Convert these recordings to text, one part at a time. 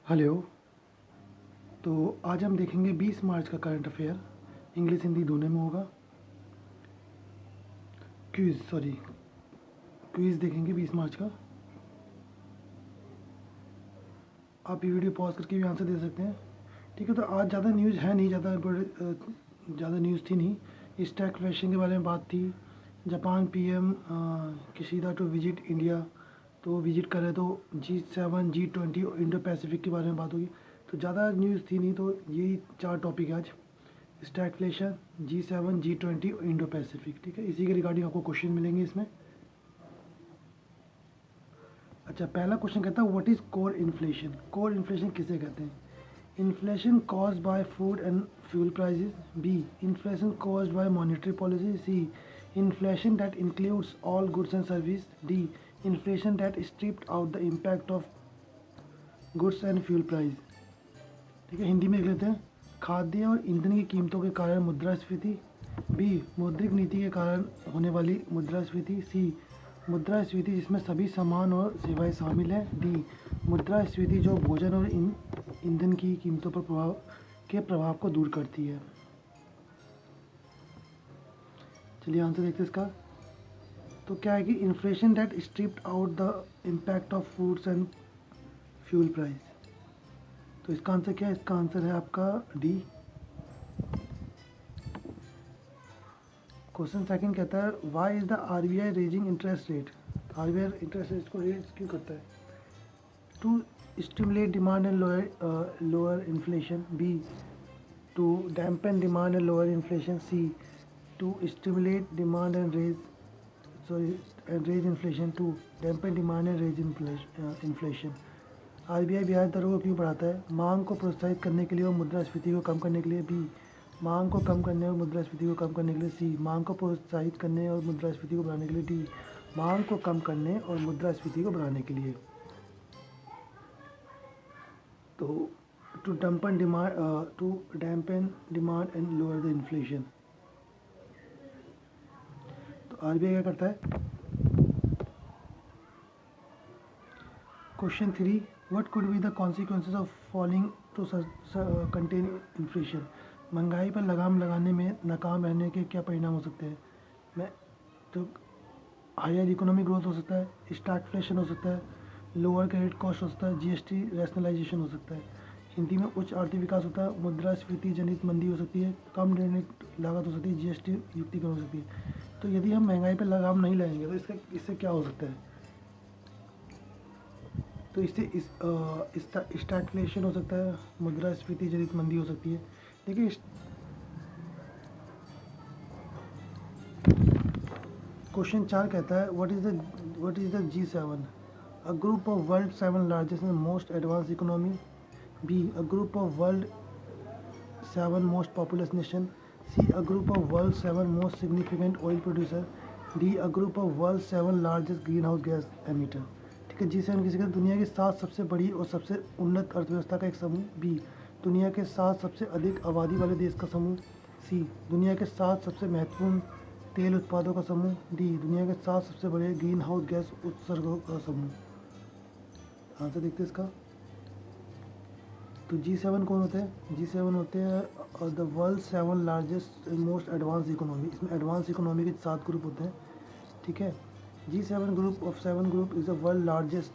Hello. तो आज हम देखेंगे 20 मार्च का करंट अफेयर। इंग्लिश हिंदी दोनों में होगा। क्विज़ देखेंगे 20 मार्च का। आप ये वीडियो पॉज करके भी आंसर दे सकते हैं। ठीक है, तो आज ज़्यादा न्यूज़ है नहीं, ज़्यादा न्यूज़ थी नहीं। स्टैगफ्लेशन के बारे में बात थी। Japan PM Kishida to visit India, तो विजिट करे तो G7 G20 इंडो पैसिफिक के बारे में बात होगी। तो ज़्यादा न्यूज़ थी नहीं, तो यही 4 टॉपिक है आज। Stagflation, G7 G20 Indo Pacific. ठीक है, इसी के रिगार्डिंग आपको क्वेश्चन मिलेंगे इसमें। अच्छा, पहला क्वेश्चन कहता है what is core inflation. Core inflation किसे कहते हैं? Inflation caused by food and fuel prices. B, inflation caused by monetary policy. C, inflation that includes all goods and service. D, inflation that stripped out the impact of goods and fuel price. ठीक है, हिंदी में लिख लेते हैं। खाद्य और ईंधन की कीमतों के कारण मुद्रास्फीति। बी, मौद्रिक नीति के कारण होने वाली मुद्रास्फीति। सी, मुद्रास्फीति जिसमें सभी सामान और सेवाएं शामिल हैं। डी, मुद्रास्फीति जो भोजन और ईंधन की कीमतों पर प्रभाव को दूर करती है। चलिए आंसर देखते हैं इसका। तो क्या है कि inflation that stripped out the impact of foods and fuel price. तो इसका आंसर क्या है? इसका आंसर है आपका डी। क्वेश्चन सेकंड कहता है why is the RBI raising interest rate. RBI interest rate को रेज क्यों करता है? To stimulate demand and lower inflation. B, to dampen demand and lower inflation. C, to stimulate demand and raise inflation. To dampen demand and raise inflation. RBI ब्याज दरों को क्यों बढ़ाता है? मांग को प्रोत्साहित करने के लिए और मुद्रास्फीति को कम करने के लिए। बी, मांग को कम करने और मुद्रास्फीति को कम करने के लिए। सी, मांग को प्रोत्साहित करने और मुद्रास्फीति को बढ़ाने के लिए। डी, मांग को कम करने और मुद्रास्फीति को बढ़ाने के लिए। तो to dampen demand and lower the inflation. तो आरबीआई क्या करता है? Question 3, what could be the consequences of falling to contain inflation. महंगाई पर लगाम लगाने में नाकाम रहने के क्या परिणाम हो सकते हैं? मैं तो हायर इकोनॉमिक ग्रोथ हो सकता है, स्टैगफ्लेशन हो सकता है, लोअर क्रेडिट कॉस्ट हो सकता है, जीएसटी रैशनलाइजेशन हो सकता है। हिंदी में उच्च आर्थिक विकास होता है, मुद्रास्फीति जनित मंदी हो सकती है, कम ऋणिक लागत हो सकती है, जीएसटी युक्तिकरण हो सकती है। तो यदि हम महंगाई पर लगाम नहीं लगाएंगे तो इससे क्या हो सकता है? तो इससे स्टैगफ्लेशन हो सकता है, मुद्रास्फीति जनित मंदी हो सकती है। देखिए क्वेश्चन 4 कहता है what is the G7, a group of world 7 largest and most advance economy. B, a group of world 7 most populous nation. C, a group of world 7 most significant oil producer. D, a group of world 7 largest green house gas emitter. ठीक है, G7 किसी का दुनिया की 7 सबसे बड़ी और सबसे उन्नत अर्थव्यवस्था का एक समूह। बी, दुनिया के 7 सबसे अधिक आबादी वाले देश का समूह। सी, दुनिया के 7 सबसे महत्वपूर्ण तेल उत्पादों का समूह। डी, दुनिया के 7 सबसे बड़े ग्रीन हाउस गैस उत्सर्गों का समूह। आंसर देखते हैं इसका। तो G7 कौन होते हैं? G7 होते हैं the world 7 largest most advance economy. इसमें एडवांस इकोनॉमी के 7 ग्रुप होते हैं। ठीक है, G7 group of 7 group is the world largest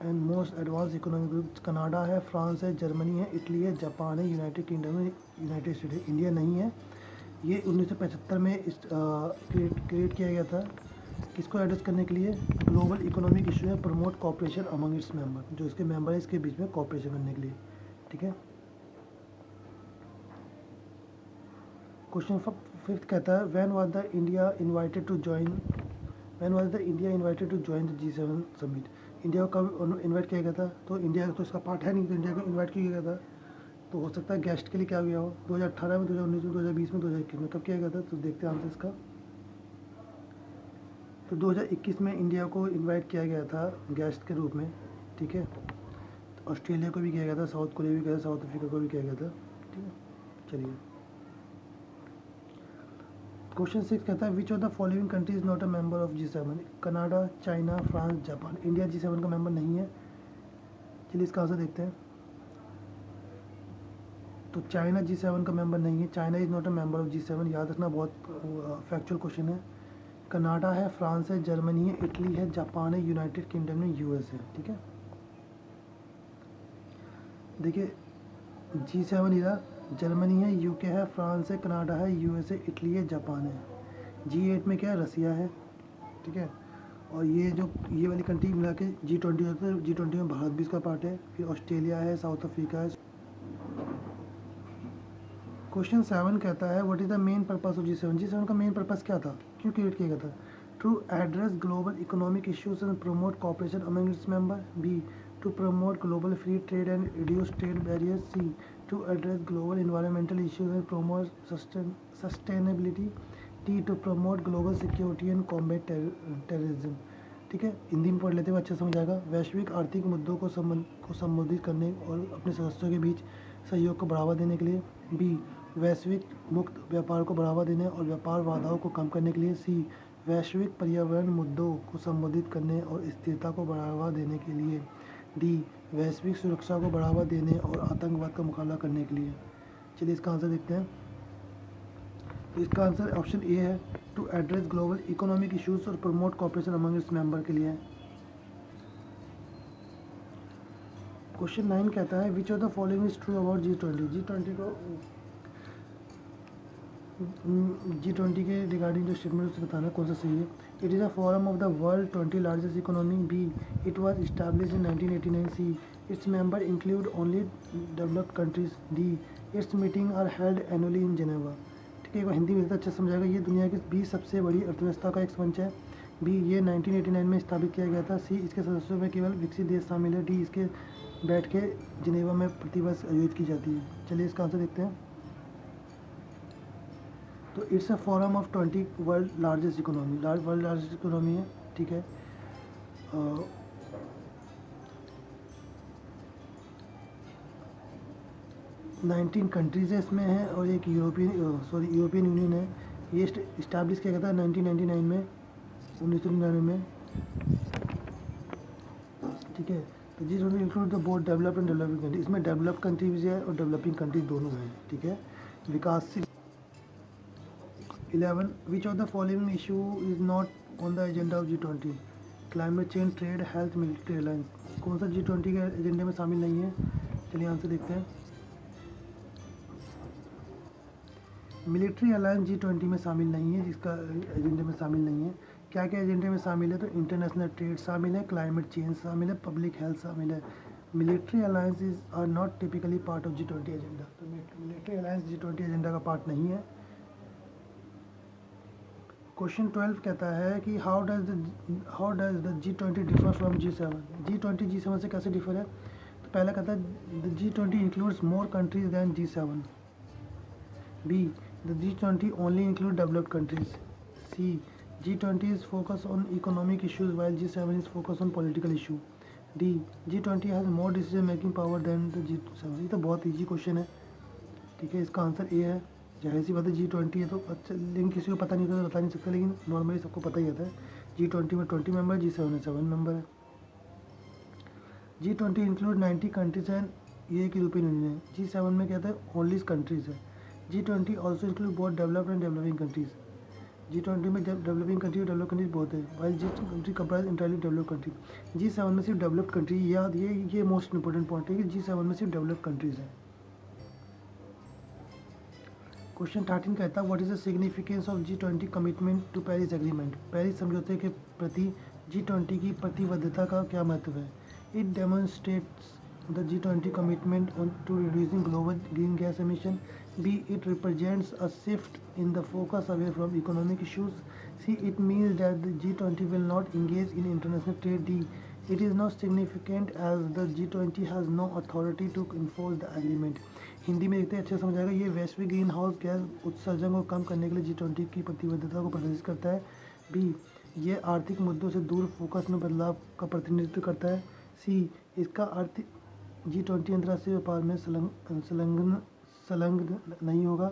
and most advance economic group. Canada है, फ्रांस है, जर्मनी है, इटली है, जापान है, यूनाइटेड किंगडम है, यूनाइटेड स्टेट है। इंडिया नहीं है। ये 1975 में क्रिएट किया गया था। किसको एड्रेस करने के लिए? ग्लोबल इकोनॉमिक इशू है, promote cooperation among its member. जो इसके मेंबर है इसके बीच में कॉपरेशन करने के लिए। ठीक है, क्वेश्चन 5 कहता है when was the India invited to join the G7 समिट। इंडिया को कब इनवाइट किया गया था? तो इंडिया तो इसका पार्ट है नहीं, तो इंडिया को इनवाइट किया गया था। तो हो सकता है गेस्ट के लिए क्या गया हो, 2018 में, 2019 में, 2020 में, 2021 में, कब किया गया था? तो देखते हैं आंसर इसका। तो 2021 में इंडिया को इनवाइट किया गया था गेस्ट के रूप में। ठीक है, तो ऑस्ट्रेलिया को भी किया गया था, साउथ कोरिया भी किया था, साउथ अफ्रीका को भी किया गया था। ठीक है, चलिए क्वेश्चन 6 कहता है which of the following country is not a member of G7। Canada, China, France, Japan. India G7 का मेंबर नहीं है। चलिए इसका आंसर देखते हैं। तो चाइना G7 का मेंबर नहीं है, China is not a member of G7, याद रखना, बहुत फैक्चुअल क्वेश्चन है। कनाडा है, फ्रांस है, जर्मनी है, इटली है, जापान है, यूनाइटेड किंगडम है, यूएस है। ठीक है, देखिए G7 इधर जर्मनी है, यूके है, फ्रांस है, कनाडा है, यूएस है, इटली है, जापान है। G8 में क्या है, रसिया है। ठीक है, और ये वाली कंट्री मिला के G20 होता है। G20 में भारत भी इसका पार्ट है। फिर ऑस्ट्रेलिया है, साउथ अफ्रीका है। क्वेश्चन 7 कहता है what is the main purpose of G7। G7 का मेन पर्पस क्या था, क्यों क्रिएट किया गया था? To address global economic issues and promote cooperation among its member. B, to promote global free trade and reduce trade barriers. C, to address global environmental issues and promote sustainability. D, to promote global security and combat terrorism. ठीक है, हिंदी में पढ़ लेते हुए अच्छा समझ आएगा। वैश्विक आर्थिक मुद्दों को संबोधित करने और अपने सदस्यों के बीच सहयोग को बढ़ावा देने के लिए। बी, वैश्विक मुक्त व्यापार को बढ़ावा देने और व्यापार बाधाओं को कम करने के लिए। सी, वैश्विक पर्यावरण मुद्दों को संबोधित करने और स्थिरता को बढ़ावा देने के लिए। डी, वैश्विक सुरक्षा को बढ़ावा देने और आतंकवाद का मुकाबला करने के लिए। चलिए इसका आंसर देखते हैं। तो इसका आंसर ऑप्शन ए है, to address global economic issues और promote cooperation among its member के लिए है। क्वेश्चन 9 कहता है which of the following is true about G20 को G20 के रिगार्डिंग जो स्टेटमेंट उसे बताना कौन सा सही है। It is a forum of the world 20 largest economy. B, it was established in 1989। C, its member include only developed countries. D, its meeting are held annually in Geneva. ठीक है, हिंदी में अच्छा समझाएगा। ये दुनिया की 20 सबसे बड़ी अर्थव्यवस्था का एक मंच है। बी, ये 1989 में स्थापित किया गया था। सी, इसके सदस्यों में केवल विकसित देश शामिल है। डी, इसके बैठ के जिनेवा में प्रतिवर्ष आयोजित की जाती है। चलिए इसका आंसर देखते हैं। तो it's a forum of 20 world largest economy, world largest economy है। ठीक है, 19 कंट्रीज़ है इसमें है, और एक यूरोपियन यूनियन है। ये इस्टेब्लिश किया गया था 1999 में, 1999 में। ठीक है, तो G20 include the both developed and developing country. इसमें डेवलप्ड कंट्रीज है और डेवलपिंग कंट्रीज दोनों हैं। ठीक है, विकासशील। 11, विच of the following issue is not on the agenda of G20। Climate change, trade, health, military alliance. कौन सा G20 के एजेंडे में शामिल नहीं है? चलिए आंसर देखते हैं। मिलिट्री अलायंस G20 में शामिल नहीं है, जिसका एजेंडे में शामिल नहीं है। क्या क्या एजेंडे में शामिल है? तो इंटरनेशनल ट्रेड शामिल है, क्लाइमेट चेंज शामिल है, पब्लिक हेल्थ शामिल है। Military alliance are not typically part of G20 agenda. तो मिलिट्री अलायंस G20 एजेंडा का पार्ट नहीं है। क्वेश्चन 12 कहता है कि how does the G20 differ from G7। G20 G7 से कैसे डिफर है? तो पहला कहता है the G20 includes more countries than G7। B, the G20 only include developed countries. C, G20 is focused on economic issues while G7 is focused on political issue. D, G20 has more decision making power than the G7। ये तो बहुत easy question है। ठीक है, इसका answer A है। जाहिर सी बात है G20 है तो अच्छा, लेकिन किसी को पता नहीं होता तो बता नहीं सकता, लेकिन नॉर्मली सबको पता ही होता है। G20 में 20 मेंबर, G7 में 7 मेंबर है। G20 इंक्लूड 90 कंट्रीज एंड ये एक यूरोपियन यूनियन है। G7 में कहता है ओनली कंट्रीज है। G20 also include both developed and developing countries। G20 में डेवलपिंग कंट्री और डेवलप कंट्रीज बहुत है, while G20 comprise entirely developed country। G7 में सिर्फ डेवलप्ड कंट्री, याद ये मोस्ट इंपॉर्टेंट पॉइंट है कि G7 में सिर्फ डेवलप्ड कंट्रीज है। क्वेश्चन 13 कहता है what is the significance of G20 commitment to Paris agreement. Paris समझौते के प्रति G20 की प्रतिबद्धता का क्या महत्व है? It demonstrates the G20 commitment to reducing global green gas emission. B, it represents a shift in the focus away from economic issues. C, it means that the G20 will not engage in international trade. D, it is not significant as the G20 has no authority to enforce the agreement। Hindi में देखते हैं अच्छे समझ आएगा। ये वैश्विक green house gas उत्सर्जन को कम करने के लिए G20 की प्रतिबद्धता को प्रदर्शित करता है। बी, ये आर्थिक मुद्दों से दूर फोकस में बदलाव का प्रतिनिधित्व करता है। सी, इसका अर्थ G20 अंतर्राष्ट्रीय व्यापार में संलग्न नहीं होगा।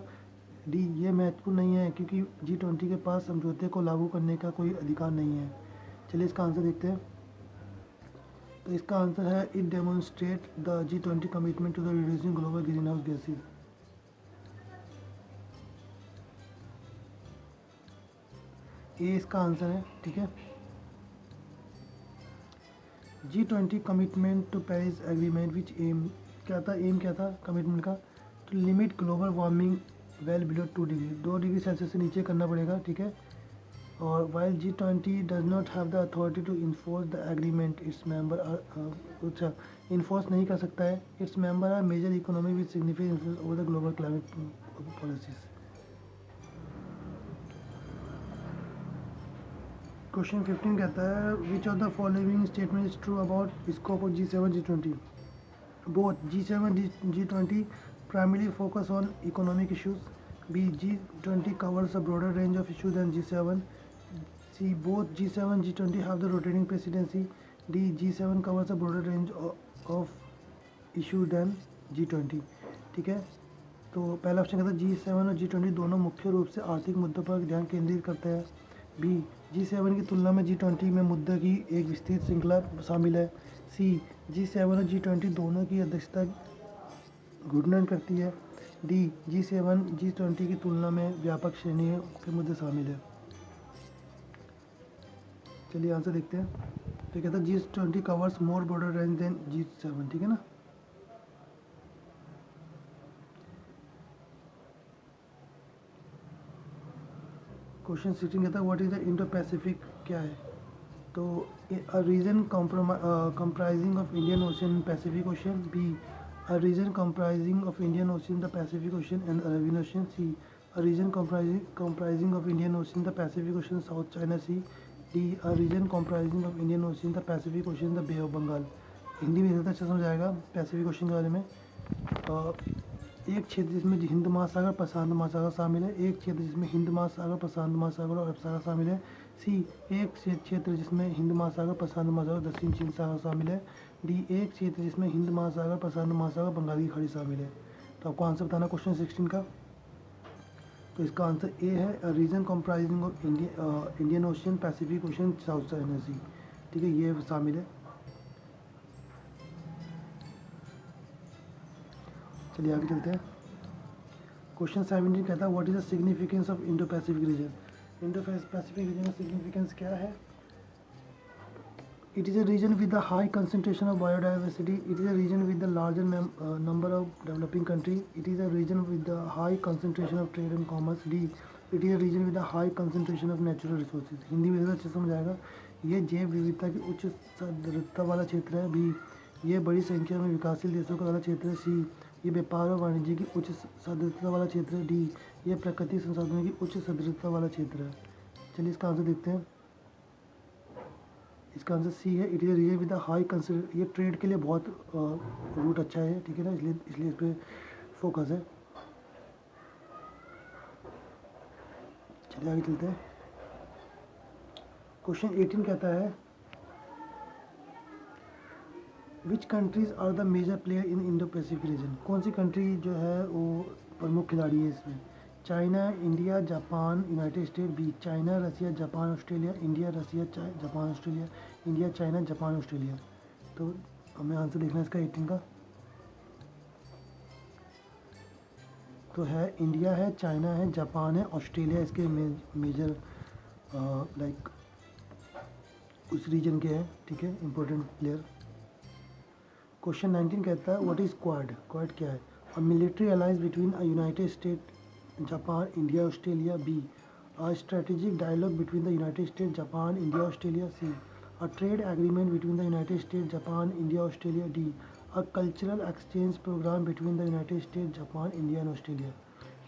डी, ये महत्वपूर्ण नहीं है क्योंकि G20 के पास समझौते को लागू करने का कोई अधिकार नहीं है। चलिए इसका आंसर देखते हैं। तो इसका आंसर है it demonstrate the G20 commitment to the reducing global greenhouse gases. A इसका आंसर है, ठीक है। G20 commitment to Paris agreement which um, क्या था एम, क्या था कमिटमेंट का, to limit global warming well below 2 degree, 2 degree Celsius से नीचे करना पड़ेगा, ठीक है। और while G20 does not have the authority to enforce the agreement, its member अच्छा इन्फोर्स नहीं कर सकता है, its member are major economy with significant influence over the global climate policies. Question 15 कहता है which of the following statement is true about scope of G7 G20। Both G7 G20 primarily focus on economic issues. B. G20 covers a broader range of issues than G7. C. Both G7 G20 have the rotating presidency. D. G7 covers a broader range of issues than G20। ठीक है, तो पहला option कहता है G7 और G20 दोनों मुख्य रूप से आर्थिक मुद्दों पर ध्यान केंद्रित करते हैं। बी, G7 की तुलना में G20 में मुद्दों की एक विस्तृत श्रृंखला शामिल है। सी, G7 और G20 दोनों की अध्यक्षता घूर्णन करती है। डी, G7 G20 की तुलना में व्यापक श्रेणी के मुद्दे शामिल है। चलिए आंसर देखते हैं। तो कहता है G20 covers more broader range than G7, ठीक है ना। क्वेश्चन 16 कहता है what is the Indo Pacific, क्या है। तो a region comprising of Indian Ocean Pacific Ocean. B, a region comprising of Indian Ocean the Pacific Ocean and Arabian Ocean. C, a region comprising of Indian Ocean the Pacific Ocean South China Sea. D, a region comprising of Indian Ocean the Pacific Ocean the bay of Bengal. Hindi में ज़्यादा अच्छा समझ आएगा Pacific ocean के बारे में। एक क्षेत्र जिसमें हिंद महासागर प्रशांत महासागर शामिल है। एक क्षेत्र जिसमें हिंद महासागर प्रशांत महासागर और अरब सागर शामिल है। सी, एक क्षेत्र जिसमें हिंद महासागर प्रशांत महासागर दक्षिण चीन सागर शामिल है। डी, एक क्षेत्र जिसमें हिंद महासागर प्रशांत महासागर बंगाल की खाड़ी शामिल है। तो आपको आंसर बताना क्वेश्चन 16 का। तो इसका आंसर ए है, region comprising of Indian Ocean Pacific Ocean South China Sea, ठीक है, ये शामिल है। चलिए आगे चलते हैं। क्वेश्चन 17 कहता है what is the significance of Indo Pacific region. Indo Pacific region का सिग्निफिकेंस क्या है। It is a region with the high concentration of biodiversity. It is a region with the larger number of developing country. It is a region with the high concentration of trade and commerce. D, it is a region with the high concentration of natural resources. Hindi में ज़्यादा अच्छा समझ आएगा। ये जैव विविधता की उच्च सदृढ़ता वाला क्षेत्र है। बी, ये बड़ी संख्या में विकासशील देशों का वाला क्षेत्र है। सी, ये व्यापार और वाणिज्य की उच्च सदृढ़ता वाला क्षेत्र है। डी, ये प्राकृतिक संसाधनों की उच्च सदृढ़ता वाला क्षेत्र है। चलिए इसका आंसर देखते हैं। इसका आंसर सी है, it is region with the high consider. ये ट्रेड के लिए बहुत रूट अच्छा है, ठीक है ना, इसलिए इसलिए इस पर फोकस है। चलिए आगे चलते हैं। क्वेश्चन 18 कहता है which countries are the major player in Indo Pacific region. कौन सी कंट्री जो है वो प्रमुख खिलाड़ी है इसमें। China, India, Japan, United State. B, China, Russia, Japan, Australia. India, Russia, Japan, Australia. India, China, Japan, Australia. तो हमें आंसर देखना है इसका 18 का। तो है इंडिया है, चाइना है, जापान है, ऑस्ट्रेलिया इसके मेजर लाइक उस रीजन के हैं, ठीक है, इंपॉर्टेंट प्लेयर। क्वेश्चन 19 कहता है व्हाट इज़ क्वाड। क्वाड क्या है। A military alliance between a United State, Japan, India, Australia. B, a strategic dialogue between the United State, Japan, India, Australia. C, a trade agreement between the United State, Japan, India, Australia. D, a cultural exchange program between the United State, Japan, India and Australia.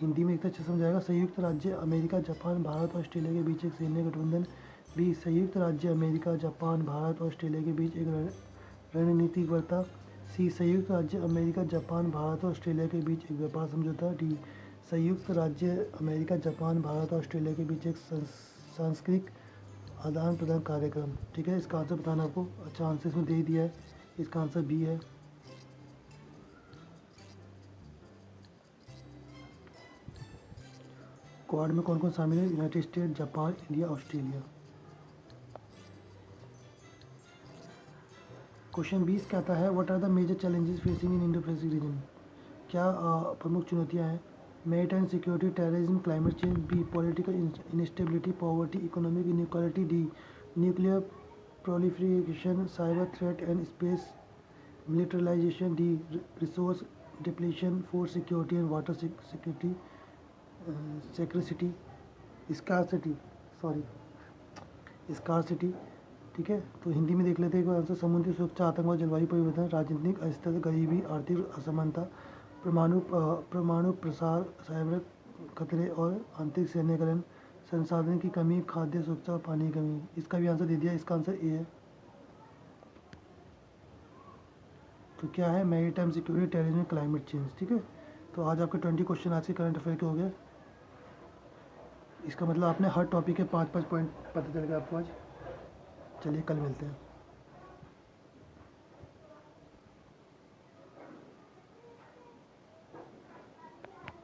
Hindi में एक अच्छा समझाएगा। संयुक्त राज्य America, Japan, Bharat, Australia के बीच एक सैन्य गठबंधन। B, संयुक्त राज्य अमेरिका, जापान, भारत, ऑस्ट्रेलिया के बीच एक रणनीतिक वार्ता। सी, संयुक्त राज्य अमेरिका, जापान, भारत और ऑस्ट्रेलिया के बीच एक व्यापार समझौता। डी, संयुक्त राज्य अमेरिका, जापान, भारत और ऑस्ट्रेलिया के बीच एक सांस्कृतिक आदान प्रदान कार्यक्रम। ठीक है, इसका आंसर बताना आपको। अच्छा आंसर इसमें दे दिया है, इसका आंसर बी है। क्वाड में कौन कौन शामिल है। United State, Japan, India, Australia. Question 20 कहता है what are the major challenges facing in Indo Pacific region. क्या प्रमुख चुनौतियां हैं। maritime security, terrorism, climate change. B, political instability, poverty, economic inequality. D, nuclear proliferation, cyber threat, and space militarization. D, resource depletion, food security and water security, scarcity, scarcity, sorry scarcity. ठीक है, तो हिंदी में देख लेते हैं answer. समुद्री सुरक्षा, आतंकवाद, जलवायु परिवर्तन, राजनीतिक अस्थिरता, गरीबी, आर्थिक असमानता, परमाणु प्रसार, साइबर खतरे और आंतरिक सैन्यकरण, संसाधन की कमी, खाद्य सुरक्षा और पानी की कमी। इसका भी आंसर दे दिया, इसका आंसर ए है। तो क्या है? Maritime security, terrorism, climate change. ठीक है, तो आज आपके 20 क्वेश्चन आज के करंट अफेयर के हो गए। इसका मतलब आपने हर टॉपिक के 5-5 पॉइंट पता चल गया आपको आज। चलिए कल मिलते हैं।